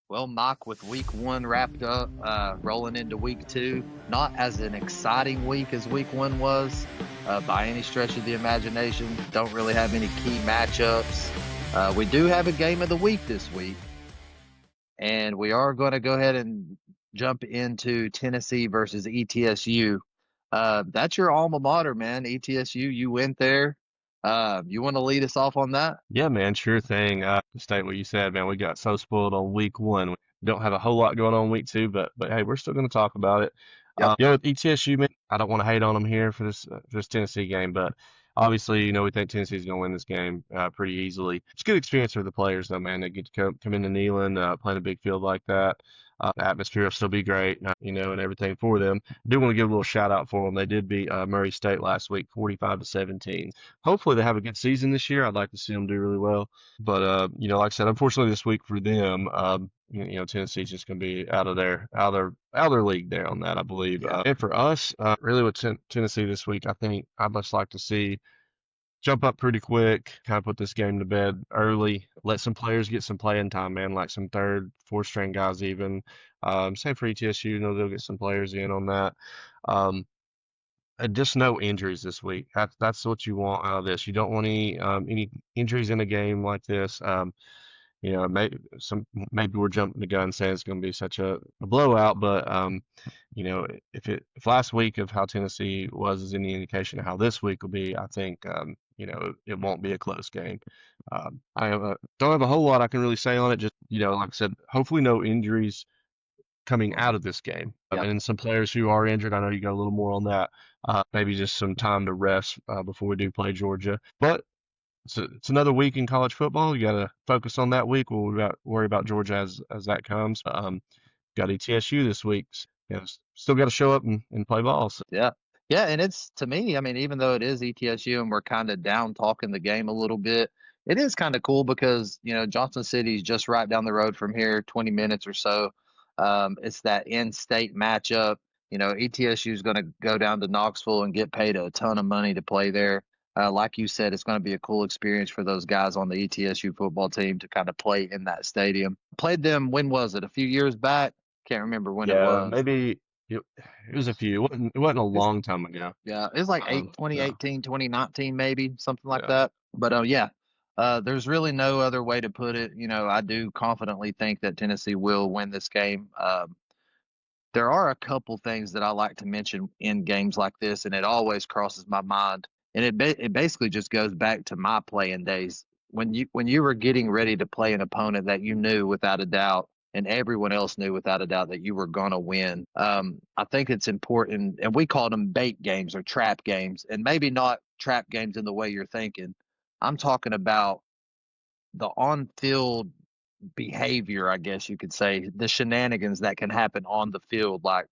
Well, Mike, with week one wrapped up, rolling into week two, not as an exciting week as week one was by any stretch of the imagination. Don't really have any key matchups. We do have a game of the week this week, and we are going to go ahead and jump into Tennessee versus ETSU. That's your alma mater, man. ETSU, you went there. You want to lead us off on that? Yeah, man, sure thing. To state what you said, man, we got so spoiled on week one. We don't have a whole lot going on week two, but hey, we're still going to talk about it. Yep. With ETSU, man, I don't want to hate on them here for this Tennessee game, but obviously, we think Tennessee's going to win this game pretty easily. It's a good experience for the players, though, man. They get to come into Neyland, playing a big field like that. The atmosphere will still be great, and everything for them. I do want to give a little shout out for them. They did beat Murray State last week, 45-17. Hopefully they have a good season this year. I'd like to see them do really well. But like I said, unfortunately this week for them, Tennessee's just going to be out of their league there on that, I believe. Yeah. And for us, really with Tennessee this week, I think I'd just like to see jump up pretty quick, kind of put this game to bed early, let some players get some playing time, man, like some third, fourth string guys even. Same for ETSU, they'll get some players in on that. Um, just no injuries this week. That's what you want out of this. You don't want any injuries in a game like this. Maybe we're jumping the gun saying it's going to be such a blowout, but if last week of how Tennessee was is any indication of how this week will be, I think it won't be a close game. Don't have a whole lot I can really say on it. Just like I said, hopefully no injuries coming out of this game. Yep. And some players who are injured, I know you got a little more on that. Maybe just some time to rest before we do play Georgia. But it's another week in college football. You got to focus on that week. We'll worry about Georgia as that comes. Got ETSU this week. Still got to show up and play ball. So. Yeah. Yeah, and it's to me, I mean, even though it is ETSU and we're kind of down talking the game a little bit, it is kind of cool because, Johnson City's just right down the road from here, 20 minutes or so. It's that in-state matchup. ETSU is going to go down to Knoxville and get paid a ton of money to play there. Like you said, it's going to be a cool experience for those guys on the ETSU football team to kind of play in that stadium. Played them, when was it? A few years back? Can't remember when it Yeah, was. maybe it was a few. It wasn't a long time ago. Yeah, it's like Yeah, 2018, 2019, maybe something like yeah, that. But yeah, there's really no other way to put it. I do confidently think that Tennessee will win this game. There are a couple things that I like to mention in games like this, and it always crosses my mind. And it basically just goes back to my playing days when you were getting ready to play an opponent that you knew without a doubt, and everyone else knew without a doubt that you were gonna win. I think it's important, and we called them bait games or trap games, and maybe not trap games in the way you're thinking. I'm talking about the on-field behavior, I guess you could say, the shenanigans that can happen on the field. Like,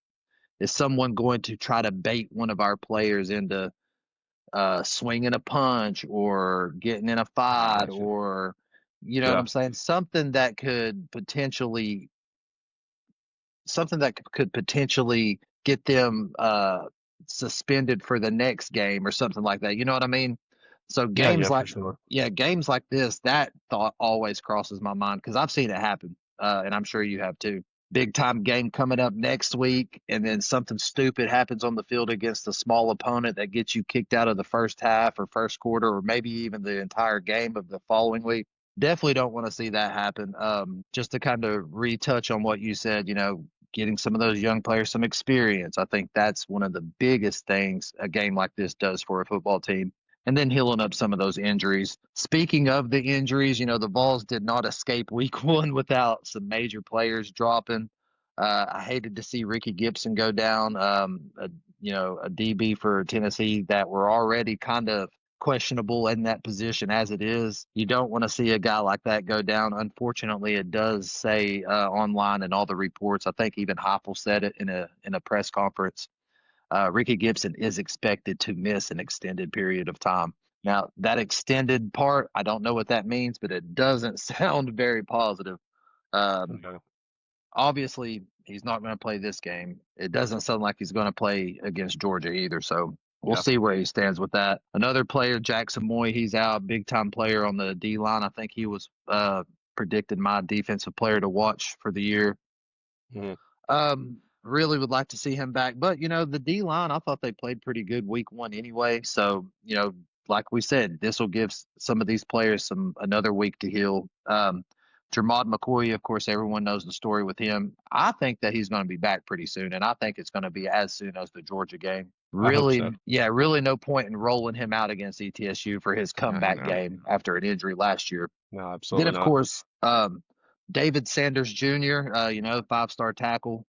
is someone going to try to bait one of our players into swinging a punch or getting in a I fight, got you. or you know what Yeah, I'm saying? Something that could potentially get them suspended for the next game or something like that. You know what I mean? So yeah, yeah, for sure. games like this, that thought always crosses my mind because I've seen it happen, and I'm sure you have too. Big time game coming up next week, and then something stupid happens on the field against a small opponent that gets you kicked out of the first half or first quarter, or maybe even the entire game of the following week. Definitely don't want to see that happen. Just to kind of retouch on what you said, getting some of those young players some experience. I think that's one of the biggest things a game like this does for a football team. And then healing up some of those injuries. Speaking of the injuries, the Vols did not escape week one without some major players dropping. I hated to see Ricky Gibson go down, a DB for Tennessee that were already kind of questionable in that position as it is. You don't want to see a guy like that go down. Unfortunately, it does say online in all the reports. I think even Heupel said it in a press conference. Ricky Gibson is expected to miss an extended period of time. Now, that extended part, I don't know what that means, but it doesn't sound very positive. Um, Okay. Obviously, he's not going to play this game. It doesn't sound like he's going to play against Georgia either. So we'll Yeah. see where he stands with that. Another player, Jackson Moy, he's out, big time player on the D line. I think he was predicted my defensive player to watch for the year. Mhm. Really would like to see him back. But, the D line, I thought they played pretty good week one anyway. So, like we said, this will give some of these players another week to heal. Jermod McCoy, of course, everyone knows the story with him. I think that he's going to be back pretty soon, and I think it's going to be as soon as the Georgia game. I hope so. Really, yeah, really no point in rolling him out against ETSU for his comeback No, game after an injury last year. no, Then, absolutely of not. course, David Sanders Jr., 5-star tackle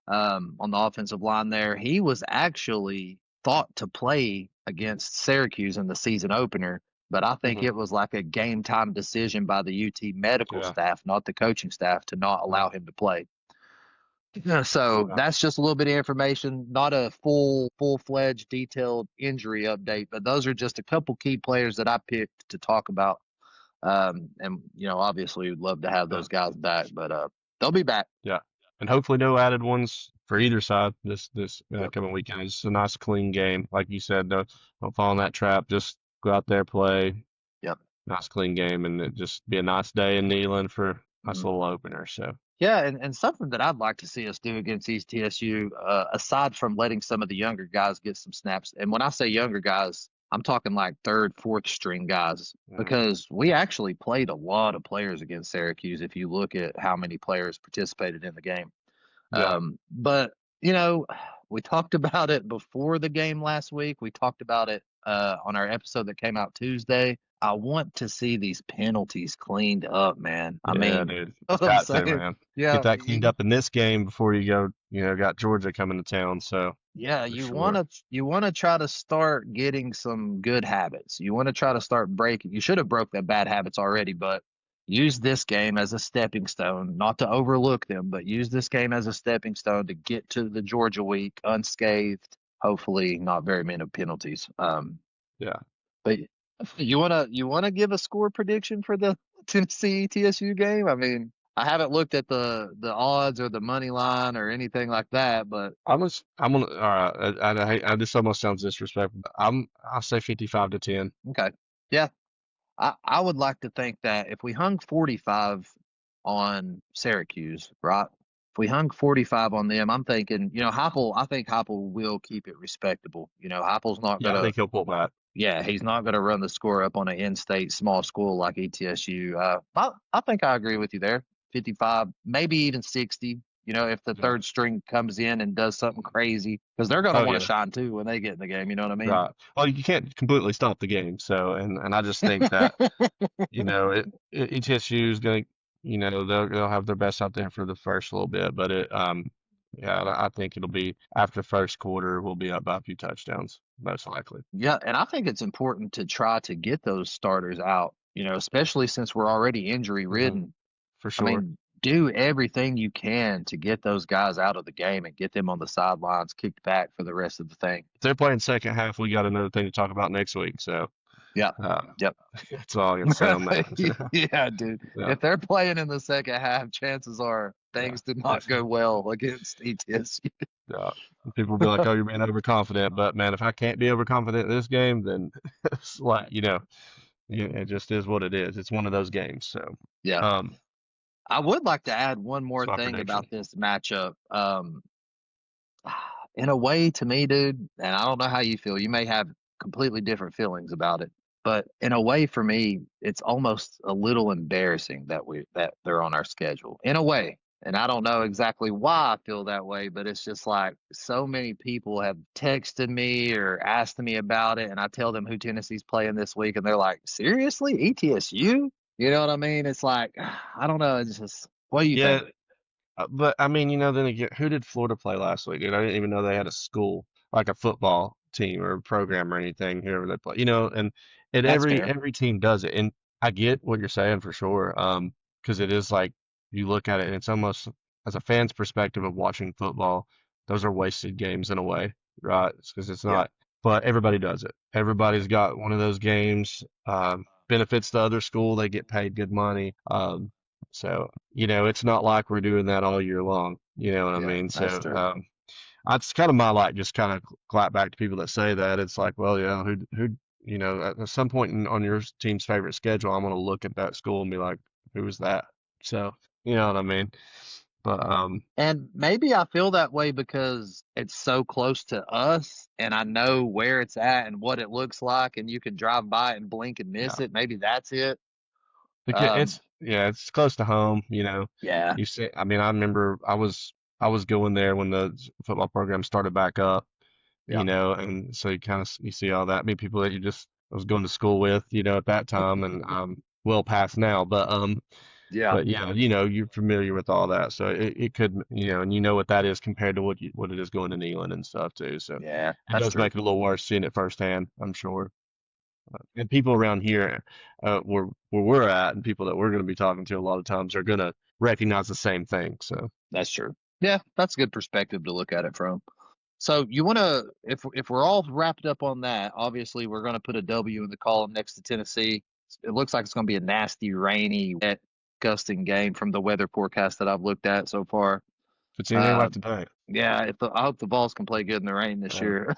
on the offensive line there. He was actually thought to play against Syracuse in the season opener, but I think Hmm. it was like a game time decision by the UT medical Yeah. staff, not the coaching staff, to not Mhm. allow him to play. Yeah, so Yeah. that's just a little bit of information, not a full-fledged detailed injury update, but those are just a couple key players that I picked to talk about. And obviously we'd love to have Yeah. those guys back, but they'll be back. Yeah. And hopefully no added ones for either side this Yep. coming weekend. It's a nice clean game, like you said. Don't fall in that trap. Just go out there, play. Yep. Nice clean game, and it just be a nice day in Neyland for a nice Mhm. little opener. So Yeah, and something that I'd like to see us do against East TSU, aside from letting some of the younger guys get some snaps, and when I say younger guys, I'm talking like third, fourth string guys, yeah, because we actually played a lot of players against Syracuse if you look at how many players participated in the game. yeah, But you know, we talked about it before the game last week. We talked about it on our episode that came out Tuesday. I want to see these penalties cleaned up, man. I yeah, mean, dude. you know what I'm Got to, saying? man. Get Yeah, that cleaned up in this game before you go. Got Georgia coming to town. So yeah, for you sure. wanna you wanna try to start getting some good habits. You want to try to start breaking. You should have broke the bad habits already, but use this game as a stepping stone, not to overlook them, but use this game as a stepping stone to get to the Georgia week unscathed. Hopefully, not very many penalties. Yeah. But you wanna give a score prediction for the Tennessee TSU game? I mean, I haven't looked at the odds or the money line or anything like that, but I'm gonna. All right. This almost sounds disrespectful. I'll say 55-10. okay. Yeah, I would like to think that if we hung 45 on Syracuse, right? If we hung 45 on them, I'm thinking, Heupel, I think Heupel will keep it respectable. Heupel's not Yeah, I gonna, think he'll pull back. yeah, he's not gonna run the score up on an in-state small school like ETSU. I think I agree with you there. 55, maybe even 60. If the Yeah. third string comes in and does something crazy, because they're gonna Oh want to yeah. shine too when they get in the game. You know what I mean? Right. Well, you can't completely stop the game. So, and I just think that ETSU is going to, they'll have their best out there for the first little bit, but yeah, I think it'll be after first quarter, we'll be up by a few touchdowns, most likely. Yeah, and I think it's important to try to get those starters out, especially since we're already injury Hmm. ridden. For I sure. mean, do everything you can to get those guys out of the game and get them on the sidelines, kicked back for the rest of the thing. If they're playing second half, we got another thing to talk about next week. So, Yeah. uh, Yep. that's all I can say on that. Yeah, dude. Yeah. If they're playing in the second half, chances are Yeah. things did not go well against ETSU. Yeah. People will be like, "Oh, you're being overconfident," but man, if I can't be overconfident in this game, then it's like, yeah, it just is what it is. It's one of those games. So, Yeah. um, I would like to add one that's more my thing prediction. about this matchup. In a way, to me, dude, and I don't know how you feel. You may have completely different feelings about it, but in a way, for me, it's almost a little embarrassing that they're on our schedule. In a way, and I don't know exactly why I feel that way, but it's just like so many people have texted me or asked me about it, and I tell them who Tennessee's playing this week, and they're like, "Seriously, ETSU?" You know what I mean? It's like I don't know. It's just what do you Yeah, think? but I mean, then again, who did Florida play last week? Dude, I didn't even know they had a school, like a football team or a program or anything, whoever they play. And That's every fair. every team does it. And I get what you're saying for sure. Because it is like you look at it and it's almost as a fan's perspective of watching football, those are wasted games in a way, right? Because it's Yeah. not, but everybody does it. Everybody's got one of those games. Benefits the other school, they get paid good money. So, it's not like we're doing that all year long. You know what I Yeah, mean? that's So, true. that's kind of my like, just kind of clap back to people that say that. It's like, well, yeah, who, at some point on your team's favorite schedule, I'm going to look at that school and be like, who was that? So you know what I mean. But And maybe I feel that way because it's so close to us and I know where it's at and what it looks like and you can drive by it and blink and yeah, miss it. Maybe that's it. it's yeah, it's close to home. You know, Yeah. you see. I mean, I remember I was going there when the football program started back up. Yeah. You know, and so you kind of you see all that. I mean, people that you just I was going to school with, you know, at that time, and well past now. Yeah. But yeah, you know, you're familiar with all that, so it could, you know, and you know what that is compared to what it is going to Neyland and stuff too. So Yeah. it That's does true. make it a little worse seeing it firsthand, I'm sure. And people around here, where we're at, and people that we're going to be talking to a lot of times are going to recognize the same thing. So That's true. Yeah. That's a good perspective to look at it from. So you want to, if we're all wrapped up on that, obviously we're going to put a W in the column next to Tennessee. It looks like it's going to be a nasty, rainy, wet, gusting game from the weather forecast that I've looked at so far. if it's anything Uh, like today, yeah, I hope the Vols can play good in the rain this uh, year.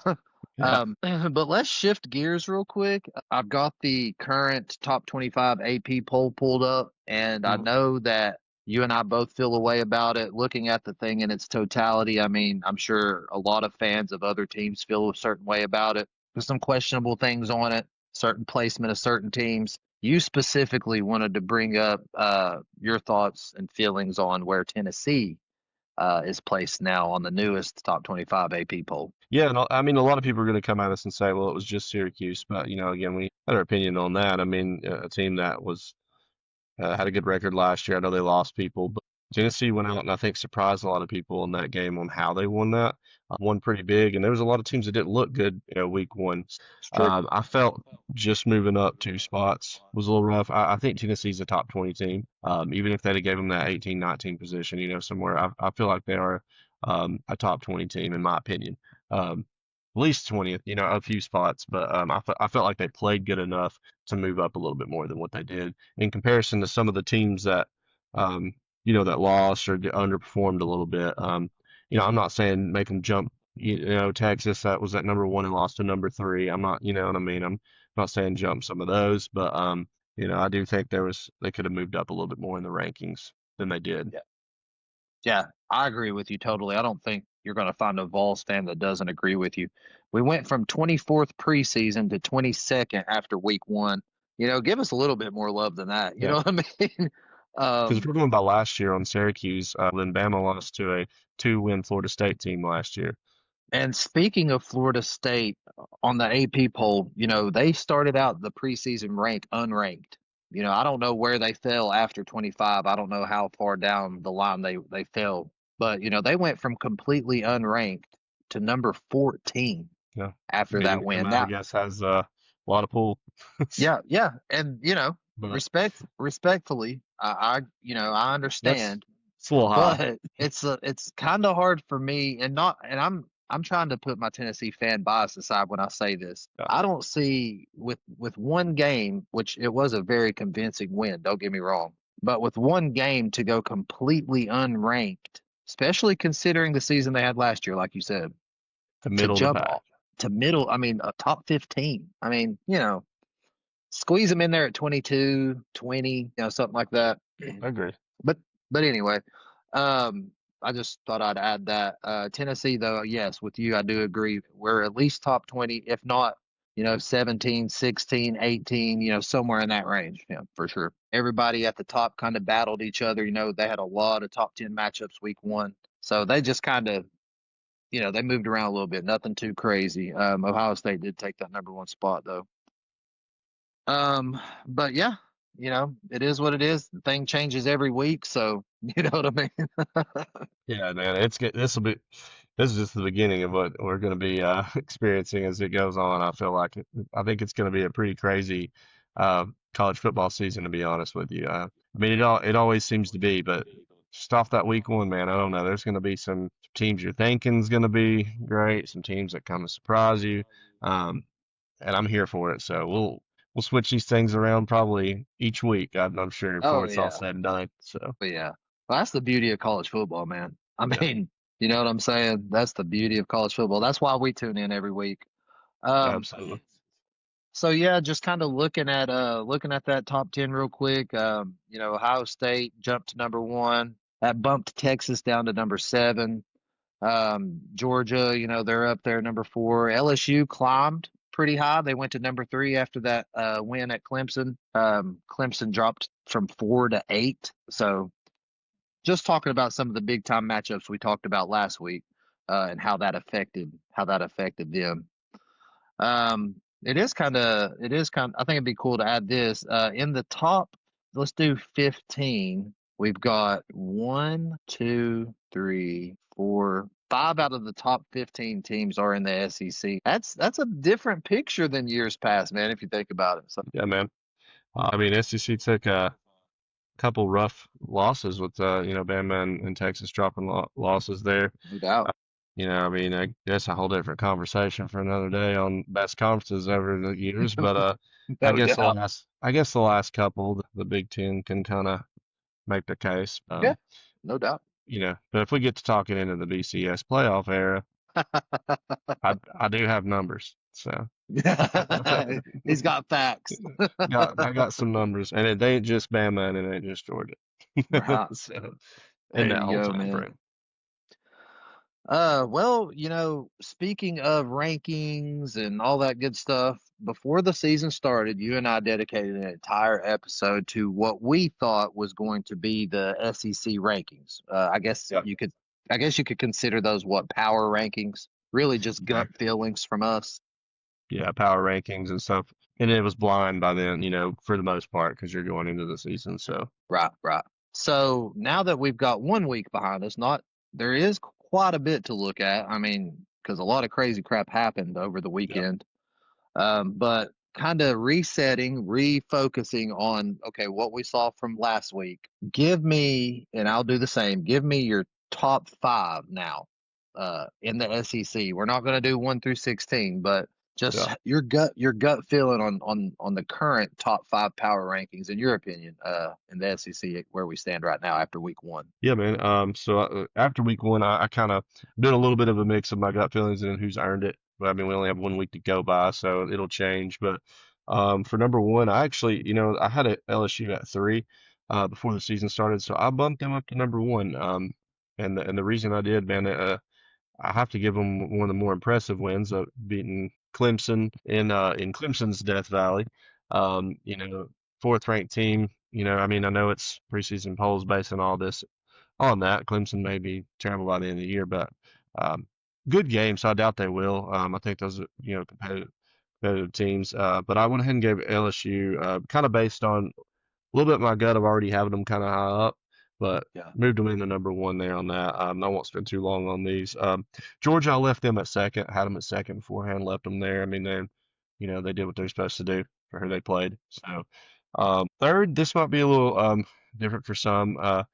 yeah, But let's shift gears real quick. I've got the current top 25 AP poll pulled up, and I mhm, know that you and I both feel a way about it. Looking at the thing in its totality, I mean, I'm sure a lot of fans of other teams feel a certain way about it. There's some questionable things on it, certain placement of certain teams. You specifically wanted to bring up your thoughts and feelings on where Tennessee is placed now on the newest top 25 AP poll. yeah. And I mean, a lot of people are going to come at us and say, well, it was just Syracuse, but you know, again, we had our opinion on that. I mean, a team that was had a good record last year. I know they lost people, but Tennessee went out and I think surprised a lot of people in that game on how they won that. Won pretty big, and there was a lot of teams that didn't look good, you know, week one. It's true. I felt just moving up 2 spots was a little rough. I think Tennessee's a top 20 team. Even if they'd have gave them that 18, 19 position, you know, somewhere, I feel like they are a top 20 team in my opinion. At least 20th, you know, a few spots, but I felt like they played good enough to move up a little bit more than what they did in comparison to some of the teams that, um, you know, that lost or underperformed a little bit. You know, I'm not saying make them jump. You know, Texas that was at number one and lost to number three. I'm not, you know what I mean. I'm not saying jump some of those, but you know, I do think they could have moved up a little bit more in the rankings than they did. Yeah. Yeah, I agree with you totally. I don't think you're going to find a Vols fan that doesn't agree with you. We went from 24th preseason to 22nd after week one. Give us a little bit more love than that. You Yeah, know what I mean? because if Um, we're going by last year on Syracuse, then Bama lost to a two-win Florida State team last year. And speaking of Florida State on the AP poll, they started out the preseason ranked unranked. I don't know where they fell after 25. I don't know how far down the line they fell, but they went from completely unranked to number 14 Yeah, after that meaning win. Bama, I Now, guess, has a lot of pull. yeah, yeah, and But respectfully, I that's understand. it's a little high. But it's kind of hard for me, and I'm trying to put my Tennessee fan bias aside when I say this. Yeah, I don't see with one game, which it was a very convincing win. Don't get me wrong, but with one game to go completely unranked, especially considering the season they had last year, like you said, the to middle of the jump pack. to middle. I mean, a top 15. I mean, squeeze them in there at 22, 20, something like that. I agree. But but anyway, um, I just thought I'd add that. Tennessee, though, yes, with you, I do agree. We're at least top 20, if not, 17, 16, 18, somewhere in that range. Yeah, for sure. Everybody at the top kind of battled each other. They had a lot of top 10 matchups week one. So they just kind of, they moved around a little bit. Nothing too crazy. Ohio State did take that number one spot, though. But yeah, it is what it is. The thing changes every week, so you know what I mean? Yeah, man, it's good. This is just the beginning of what we're going to be experiencing as it goes on. I think it's going to be a pretty crazy college football season, to be honest with you. I mean, it always seems to be, but just off that week one, man, I don't know. There's going to be some teams you're thinking is going to be great, some teams that come and surprise you, and I'm here for it. So we'll switch these things around probably each week. I'm sure before Oh it's all yeah. said and done. So But yeah. Well, that's the beauty of college football, man. I yeah, mean, you know what I'm saying? That's the beauty of college football. That's why we tune in every week. Um, absolutely. So yeah, just kind of looking at that top 10 real quick. Ohio State jumped to number one. That bumped Texas down to number seven. Georgia, they're up there number four. LSU climbed pretty high. They went to number three after that win at Clemson. Clemson dropped from four to eight. So just talking about some of the big time matchups we talked about last week, and how that affected them. I think it'd be cool to add this. In the top, let's do 15. We've got one, two, three, four, five out of the top 15 teams are in the SEC. That's a different picture than years past, man, if you think about it. So Yeah, man. I mean, SEC took a couple rough losses with Bama and Texas dropping losses there. no doubt. I mean, I guess a whole different conversation for another day on best conferences over the years, but I No guess the doubt. last couple, the Big Ten can kind of make the case. Yeah, no doubt. But if we get to talking into the BCS playoff era, I do have numbers, so He's got facts. I got some numbers, and it ain't just Bama and it ain't just Georgia. Right. So in There that you whole go, time man. frame. Well, speaking of rankings and all that good stuff, before the season started, you and I dedicated an entire episode to what we thought was going to be the SEC rankings. Yeah. I guess you could consider those what power rankings, really just gut feelings from us. Yeah, power rankings and stuff. And it was blind by then, for the most part, because you're going into the season. So, Right, right. So now that we've got 1 week behind us, not there is quite a bit to look at. I mean, because a lot of crazy crap happened over the yeah, weekend. But kind of resetting, refocusing on, okay, what we saw from last week. Give me, and I'll do the same, give me your top five now in the SEC. We're not going to do 1 through 16, but just yeah. your gut feeling on the current top five power rankings, in your opinion, in the SEC where we stand right now after week one. Yeah, man. So after week one, I kind of doing a little bit of a mix of my gut feelings and who's earned it. But I mean, we only have 1 week to go by, so it'll change. But for number one, I actually, I had a LSU at three before the season started, so I bumped them up to number one. And the reason I did, man, I have to give them one of the more impressive wins, beating Clemson in Clemson's Death Valley. You know, fourth ranked team. I mean, I know it's preseason polls based on all this on that. Clemson may be terrible by the end of the year, but um, good game. So I doubt they will. I think those are competitive teams. But I went ahead and gave LSU kind of based on a little bit of my gut of already having them kind of high up, but Yeah. moved them into number one there on that. I won't spend too long on these. Georgia, I left them at second, had them at second beforehand, left them there. I mean, they did what they're supposed to do for who they played. So, third, this might be a little different for some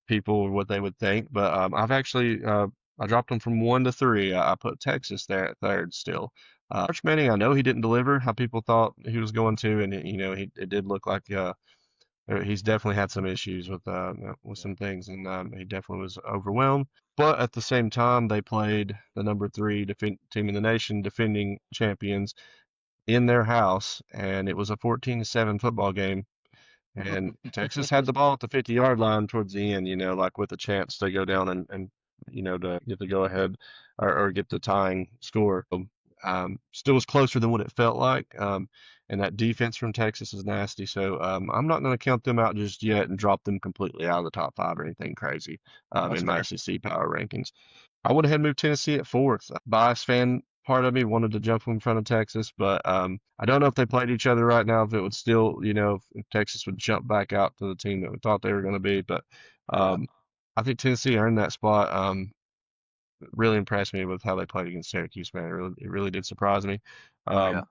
people, what they would think, but I've actually I dropped them from one to three. I put Texas there at third still. Arch Manning, I know he didn't deliver how people thought he was going to, and it did look like he's definitely had some issues with some things, and he definitely was overwhelmed. But at the same time, they played the number three team in the nation, defending champions, in their house, and it was a 14-7 football game. And Texas had the ball at the 50-yard line towards the end, like with a chance to go down and to get the go ahead or get the tying score. Still was closer than what it felt like. And that defense from Texas is nasty. So I'm not going to count them out just yet and drop them completely out of the top five or anything crazy That's in my fair. SEC power rankings. I went ahead and moved Tennessee at fourth. Bias fan part of me wanted to jump in front of Texas, but I don't know if they played each other right now, if it would still, if Texas would jump back out to the team that we thought they were going to be. But Right. I think Tennessee earned that spot. Really impressed me with how they played against Syracuse, man. It really did surprise me. Oh yeah. Um,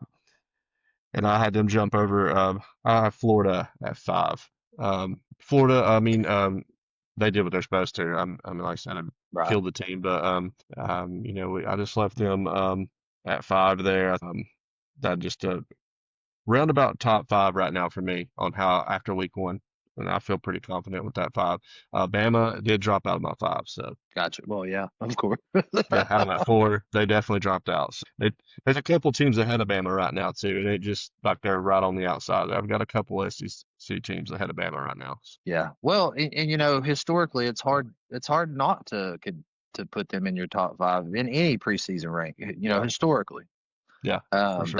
and I had them jump over. I have Florida at five. Florida, I mean, they did what they're supposed to. I mean, like I said, I Right. killed the team, but I just left them at five there. That just roundabout top five right now for me on how after week one. and I feel pretty confident with that 5. Bama did drop out of my 5, so Gotcha. Well, yeah, of course. yeah, had them at 4. They definitely dropped out. So there's a couple teams ahead of Bama right now too. It ain't just like they're right on the outside. I've got a couple SEC teams ahead of Bama right now. Yeah. Well, and historically, it's hard not to put them in your top five in any preseason rank. Yeah, Historically, yeah, for sure.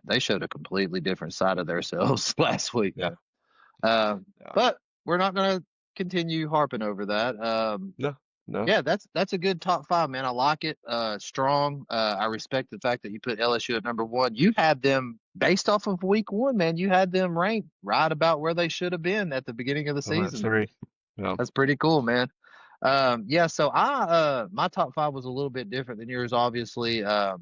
they showed a completely different side of themselves last week. Yeah, Uh, yeah. but we're not going to continue harping over that. No, no, Yeah, that's a good top five, man. I like it. Strong. I respect the fact that you put LSU at number one. You had them based off of week one, man. You had them ranked right about where they should have been at the beginning of the I'm at season. 3. Yeah, That's pretty cool, man. Yeah, so my top five was a little bit different than yours, obviously. I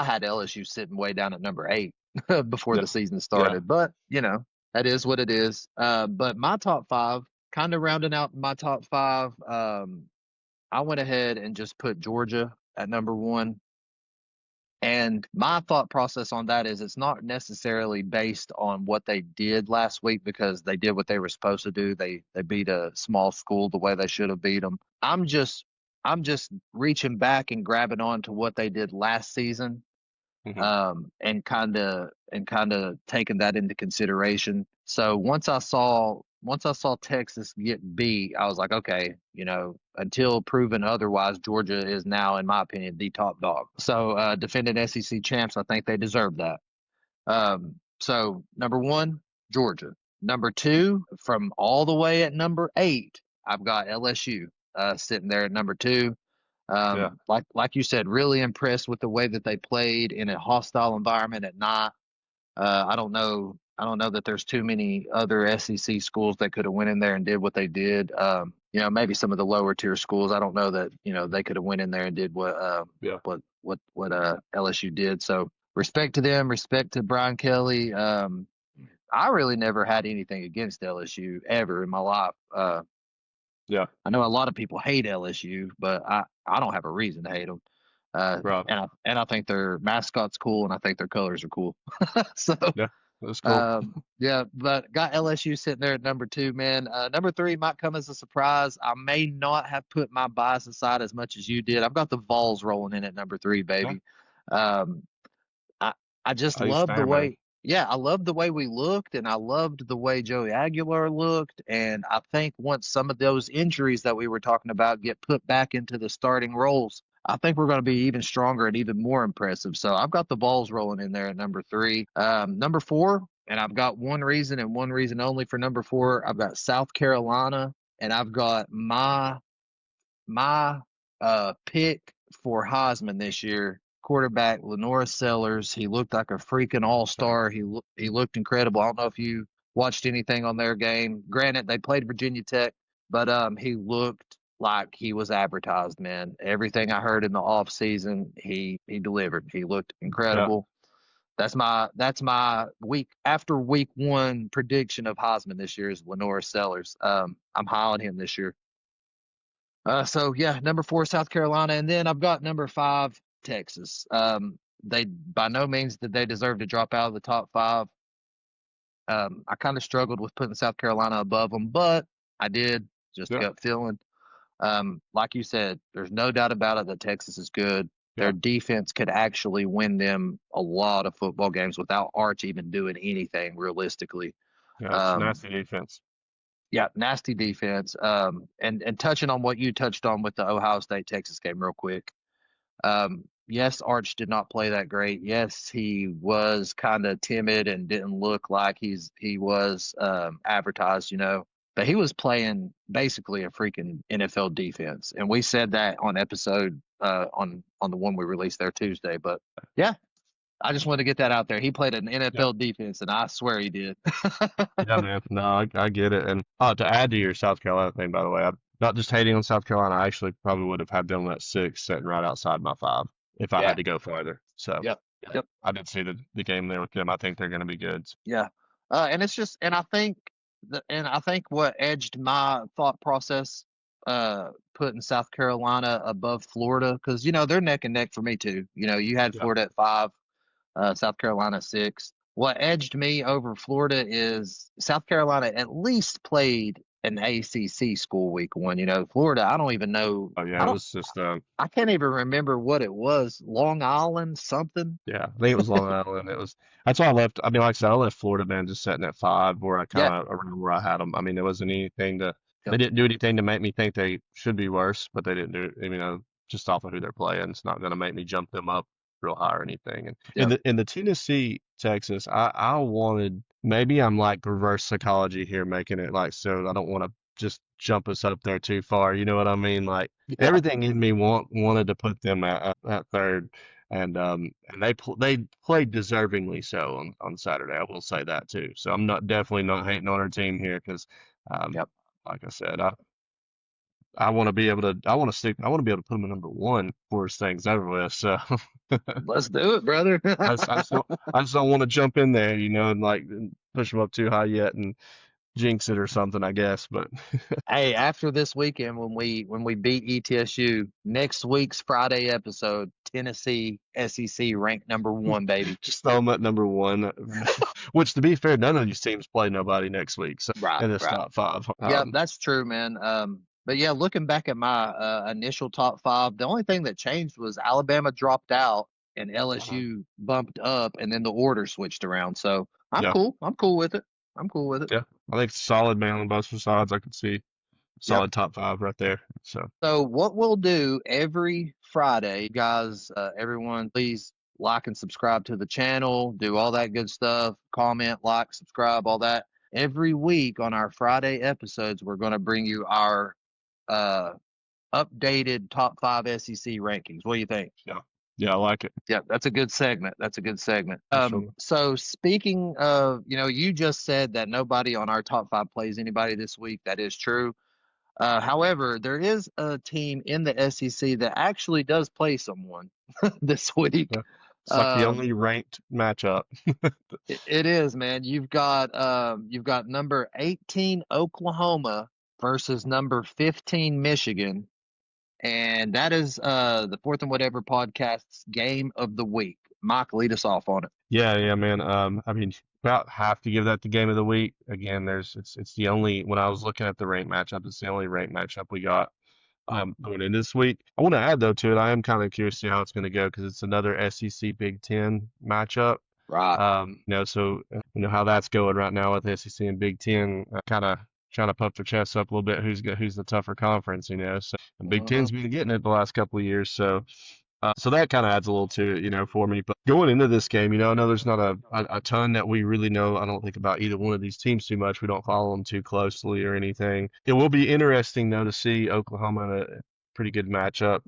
had LSU sitting way down at number eight before yeah, the season yeah, started, but that is what it is. But my top five, kind of rounding out my top five, I went ahead and just put Georgia at number one. And my thought process on that is it's not necessarily based on what they did last week because they did what they were supposed to do. They beat a small school the way they should have beat them. I'm just reaching back and grabbing on to what they did last season, hmm and kind of taking that into consideration. So once I saw Texas get beat, I was like, okay, until proven otherwise, Georgia is now, in my opinion, the top dog. So defending SEC champs, I think they deserve that. So number one, Georgia. Number two, from all the way at number eight, I've got LSU sitting there at number two. yeah, Like you said, really impressed with the way that they played in a hostile environment at night. I don't know. I don't know that there's too many other SEC schools that could have went in there and did what they did. Maybe some of the lower tier schools. I don't know that they could have went in there and did what yeah, LSU did. So respect to them. Respect to Brian Kelly. I really never had anything against LSU ever in my life. yeah, I know a lot of people hate LSU, but I don't have a reason to hate them. right. And I think their mascot's cool, and I think their colors are cool. So Yeah, that's cool. yeah, but got LSU sitting there at number two, man. Number three might come as a surprise. I may not have put my bias aside as much as you did. I've got the Vols rolling in at number three, Yeah, baby. Um, I I just how you love the stand, man? way, yeah, I loved the way we looked, and I loved the way Joey Aguilar looked. And I think once some of those injuries that we were talking about get put back into the starting roles, I think we're going to be even stronger and even more impressive. So I've got the balls rolling in there at number three. Number four, and I've got one reason and one reason only for number four. I've got South Carolina, and I've got my pick for Heisman this year, quarterback Lenora Sellers. He looked like a freaking all-star. He looked incredible. I don't know if you watched anything on their game. Granted, they played Virginia Tech, but he looked like he was advertised, man. Everything I heard in the off season, he delivered. He looked Yeah, incredible. That's my week one prediction of Heisman this year is Lenora Sellers. I'm high on him this year. So yeah, number four, South Carolina, and then I've got number five, Texas. They by no means did they deserve to drop out of the top five. I kind of struggled with putting South Carolina above them, but I did, just yeah, gut feeling. Like you said, there's no doubt about it that Texas is good. Their yeah, defense could actually win them a lot of football games without Arch even doing anything realistically. yeah. It's Um, nasty defense. Yeah, nasty defense. And touching on what you touched on with the Ohio State Texas game, real quick. Yes, Arch did not play that great. Yes, he was kind of timid and didn't look like he was advertised, but he was playing basically a freaking NFL defense, and we said that on episode on the one we released there Tuesday. But yeah, I just wanted to get that out there. He played an Yeah, NFL defense, and I swear he did. yeah, man. No, I get it. And to add to your South Carolina thing, by the way, I'm not just hating on South Carolina. I actually probably would have had them at 6, sitting right outside my 5 if I Yeah. had to go farther. So Yep. yeah, Yep. I did see the game there with them. I think they're going to be good. Yeah. And it's just, and I think what edged my thought process, putting South Carolina above Florida, because they're neck and neck for me too. You had Yeah, Florida at five, South Carolina at six. what edged me over Florida is South Carolina at least played an ACC school week one. Florida, I don't even know. Oh yeah, I it don't. was just I can't even remember what it was. Long Island something. yeah, I think it was Long Island. It was that's why I left. I mean, like I said, I left Florida man just sitting at 5, where I Yeah. kind of around where I had them. I mean, there wasn't anything to they Yep. didn't do anything to make me think they should be worse, but they didn't do it. Just off of who they're playing, it's not going to make me jump them up real high or anything. And in Yep. the Tennessee Texas, I wanted maybe I'm like reverse psychology here, making it like so I don't want to just jump us up there too far. You know what I mean? Like Yeah. everything in me wanted to put them at third, and they played deservingly so on Saturday. I will say that too. So I'm not definitely not hating on our team here because, um, Yep. like I said, I want to be able to I want to stick I want to be able to put them at number one before this thing's over with. So Let's do it, brother. I just don't want to jump in there, and like push them up too high yet and jinx it or something, I guess. But Hey, after this weekend, when we beat ETSU, next week's Friday episode, Tennessee SEC ranked number one, baby. just throw them at number one. Which, to be fair, none of these teams play nobody next week, so Right. in this Right. top five. Yeah, that's true, man. But yeah, looking back at my initial top five, the only thing that changed was Alabama dropped out and Uh, LSU bumped up, and then the order switched around. So I'm yeah, cool. I'm cool with it. I'm cool with it. yeah. I think it's solid, man, on both sides. I could see Yep. solid top five right there. So, So what we'll do every Friday, guys, everyone, please like and subscribe to the channel, do all that good stuff, comment, like, subscribe, all that. Every week on our Friday episodes, we're going to bring you our uh, updated top five SEC rankings. What do you think? yeah, yeah, I like it Yeah, that's a good segment. That's a good segment. for sure. So speaking of, you just said that nobody on our top five plays anybody this week. That is true. However, there is a team in the SEC that actually does play someone this week. Yeah. It's like the Um, only ranked matchup. it is, man. You've got number 18 Oklahoma versus number 15 Michigan, and that is the Fourth and Whatever podcast's game of the week. Mike, lead us off on it. Yeah, yeah, man. I mean, about have to give that the game of the week. Again, it's the only when I was looking at the ranked matchup, it's the only ranked matchup we got going in this week. I want to add though to it, I am kind of curious to see how it's going to go because it's another SEC Big Ten matchup. Right. So how that's going right now with SEC and Big Ten, kind of trying to puff their chests up a little bit. Who's the tougher conference? So and Big Uh-huh. Ten's been getting it the last couple of years. So that kind of adds a little to it, for me. But going into this game, I know there's not a ton that we really know. I don't think about either one of these teams too much. We don't follow them too closely or anything. It will be interesting though to see Oklahoma in a pretty good matchup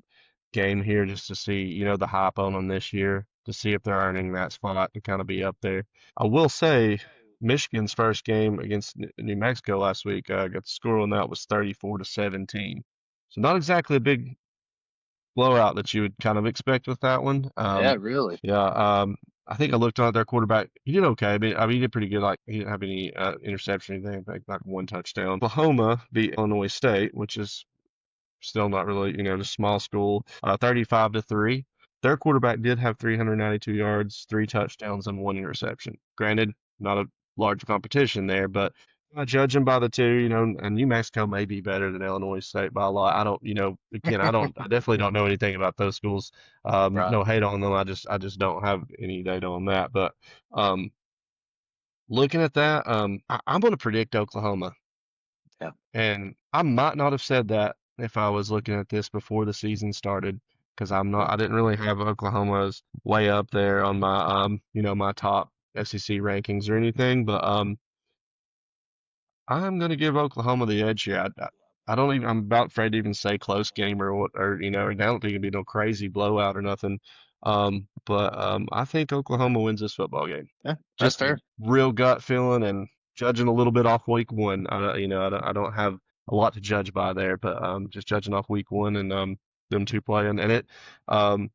game here, just to see, the hype on them this year, to see if they're earning that spot to kind of be up there. I will say Michigan's first game against New Mexico last week, got the score on that was 34-17. So not exactly a big blowout that you would kind of expect with that one. Yeah, really. Yeah, I think I looked on their quarterback. He did okay. I mean, he did pretty good. Like he didn't have any interception or anything. Like one touchdown. Oklahoma beat Illinois State, which is still not really, just small school, 35-3. Their quarterback did have 392 yards, 3 touchdowns, and 1 interception. Granted, not a large competition there, but judging by the two, and New Mexico may be better than Illinois State by a lot. I don't, again, I definitely don't know anything about those schools. Right. No hate on them. I just don't have any data on that. But um, looking at that, I'm going to predict Oklahoma. Yeah. And I might not have said that if I was looking at this before the season started, because I didn't really have Oklahoma's way up there on my, my top SEC rankings or anything, but I'm gonna give Oklahoma the edge here. I don't even. I'm about afraid to even say close game or what, or I don't think it'd be no crazy blowout or nothing. But I think Oklahoma wins this football game. Yeah, that's Just fair. real gut feeling and judging a little bit off week one. I don't have a lot to judge by there, but just judging off week one and them two playing and um,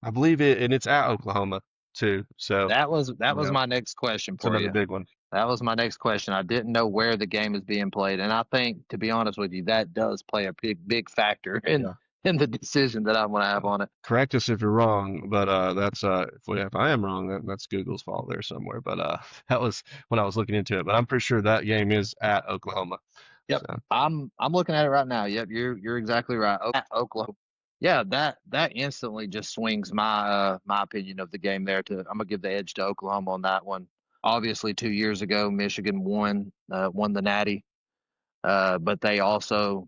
I believe it, and it's at Oklahoma too. So That was yeah, my next question it's for another you. big one. That was my next question. I didn't know where the game is being played, and I think, to be honest with you, that does play a big factor in Yeah. in the decision that I'm going to have on it. Correct us if you're wrong, but that's if I am wrong, that's Google's fault there somewhere. But that was when I was looking into it. But I'm pretty sure that game is at Oklahoma. Yep. So I'm looking at it right now. Yep, you're exactly right. At Oklahoma. Yeah, that instantly just swings my opinion of the game there to I'm gonna give the edge to Oklahoma on that one. Obviously 2 years ago Michigan won the Natty. But they also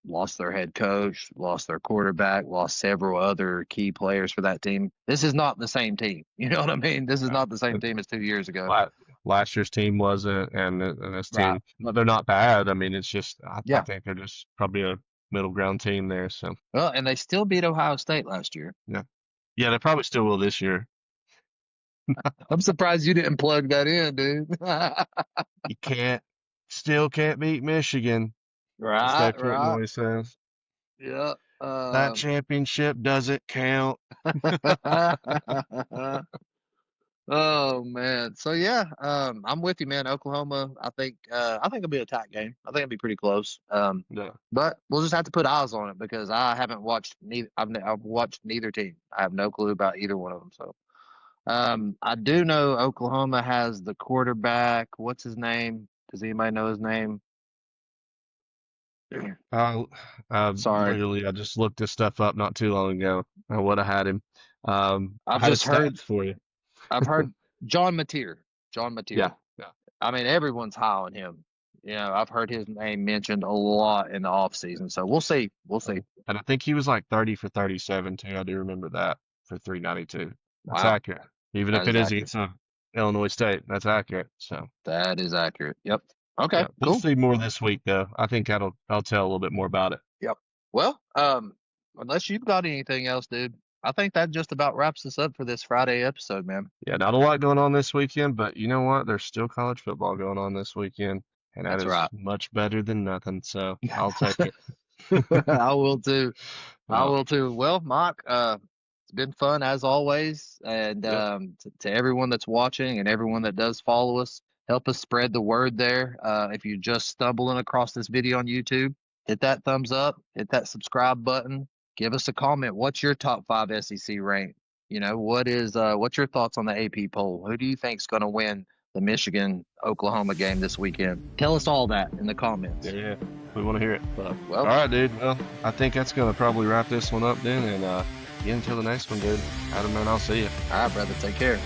lost their head coach, lost their quarterback, lost several other key players for that team. This is not the same team. You know what I mean? This is uh, not the same team as 2 years ago. la- last year's team wasn't, and this Right. team, they're not bad. I mean, it's just I Yeah. think they're just probably a middle ground team there. So Well, and they still beat Ohio State last year. yeah, yeah, they probably still will this year. I'm surprised you didn't plug that in, dude. You still can't beat Michigan, as Right, Dave Clinton right. always says. Yeah. That championship doesn't count. Oh man. So yeah, I'm with you, man. Oklahoma, I think it'll be a tight game. I think it'll be pretty close. No. But we'll just have to put eyes on it because I haven't watched neither. I've watched neither team. I have no clue about either one of them. So, I do know Oklahoma has the quarterback. What's his name? Does anybody know his name? I, Sorry, I just looked this stuff up not too long ago. I would have had him. I I've had his just heard. stats for you. I've heard John Mateer. John Mateer. Yeah, yeah. I mean, everyone's high on him. You know, I've heard his name mentioned a lot in the off season. So we'll see. We'll see. And I think he was like 30 for 37 too. I do remember that for 392. That's Wow, accurate. Even that if it is is accurate. against Illinois State, that's accurate. So That is accurate. Yep. Okay. yeah, we'll Cool. see more this week though. I think I'll tell a little bit more about it. Yep. Well, unless you've got anything else, dude, I think that just about wraps us up for this Friday episode, man. Yeah, not a lot going on this weekend, but you know what? There's still college football going on this weekend, and that That's is right. much better than nothing. So I'll take it. I will too. I Uh, will too. Well, Mike, it's been fun as always. And yep. to everyone that's watching and everyone that does follow us, help us spread the word there. If you're just stumbling across this video on YouTube, hit that thumbs up, hit that subscribe button, give us a comment. What's your top five SEC rank? You know, what's your thoughts on the AP poll? Who do you think's going to win the Michigan Oklahoma game this weekend? Tell us all that in the comments. Yeah, we want to hear it. But, all Well, right, dude. Well, I think that's gonna probably wrap this one up then, and get until the next one, dude. Adam, man, I'll see you. all right, brother. Take care.